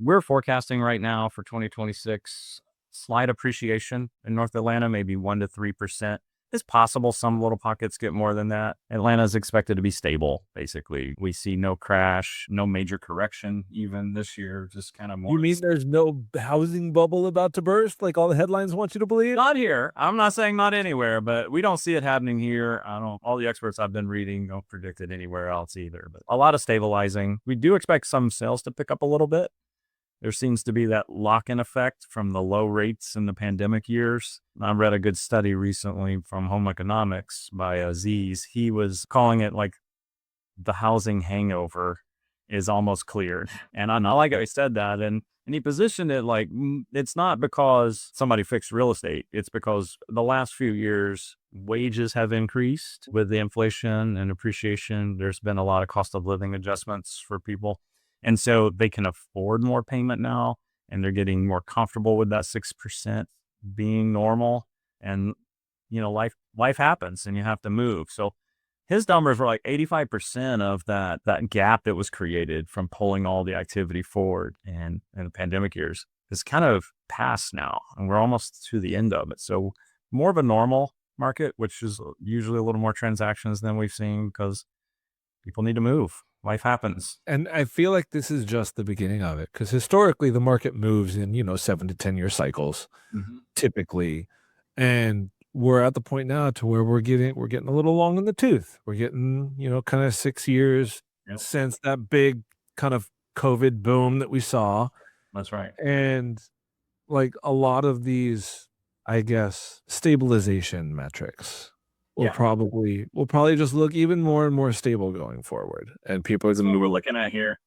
we're forecasting right now for 2026 slight appreciation in North Atlanta, maybe 1 to 3%. It's possible some little pockets get more than that. Atlanta is expected to be stable, basically. We see no crash, no major correction even this year, just kind of more. You mean there's no housing bubble about to burst, like all the headlines want you to believe? Not here. I'm not saying not anywhere, but we don't see it happening here. I don't. All the experts I've been reading don't predict it anywhere else either. But a lot of stabilizing. We do expect some sales to pick up a little bit. There seems to be that lock-in effect from the low rates in the pandemic years. I read a good study recently from Home Economics by Aziz. He was calling it like the housing hangover is almost cleared. And I like how he said that. And he positioned it like it's not because somebody fixed real estate. It's because the last few years, wages have increased with the inflation and appreciation. There's been a lot of cost of living adjustments for people. And so they can afford more payment now, and they're getting more comfortable with that 6% being normal. And, life happens and you have to move. So his numbers were like 85% of that gap that was created from pulling all the activity forward and in the pandemic years is kind of past now. And we're almost to the end of it. So more of a normal market, which is usually a little more transactions than we've seen because people need to move. Life happens. And I feel like this is just the beginning of it, because historically the market moves in, 7 to 10 year cycles, typically. And we're at the point now to where we're getting a little long in the tooth. We're getting, kind of 6 years Yep. since that big kind of COVID boom that we saw. That's right. And like a lot of these, I guess, stabilization metrics will probably just look even more and more stable going forward. And people are That's what we're looking at here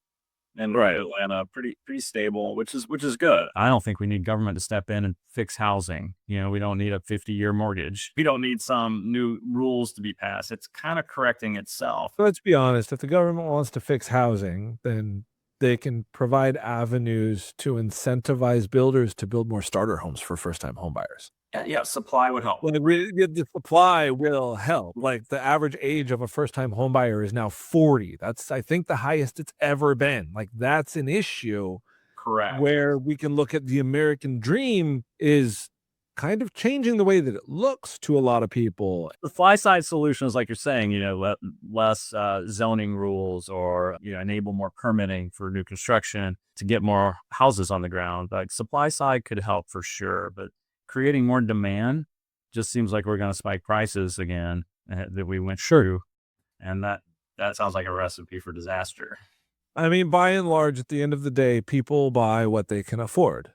in Atlanta, pretty stable, which is good. I don't think we need government to step in and fix housing. We don't need a 50-year mortgage. We don't need some new rules to be passed. It's kind of correcting itself. Let's be honest, if the government wants to fix housing, then they can provide avenues to incentivize builders to build more starter homes for first-time home buyers. Yeah, supply would help. Like the supply will help. Like the average age of a first-time home buyer is now 40. That's, I think, the highest it's ever been. Like that's an issue. Correct. Where we can look at the American dream is kind of changing the way that it looks to a lot of people. The fly side solutions, like you're saying, less zoning rules or, enable more permitting for new construction to get more houses on the ground. Like supply side could help for sure, but creating more demand just seems like we're going to spike prices again that we went through. And that sounds like a recipe for disaster. I mean, by and large, at the end of the day, people buy what they can afford.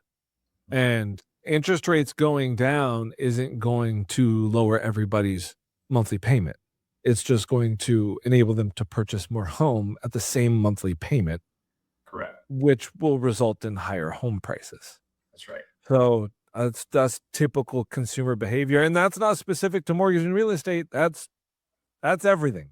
And interest rates going down isn't going to lower everybody's monthly payment. It's just going to enable them to purchase more home at the same monthly payment. Correct. Which will result in higher home prices. That's right. So that's typical consumer behavior. And that's not specific to mortgage and real estate. That's everything.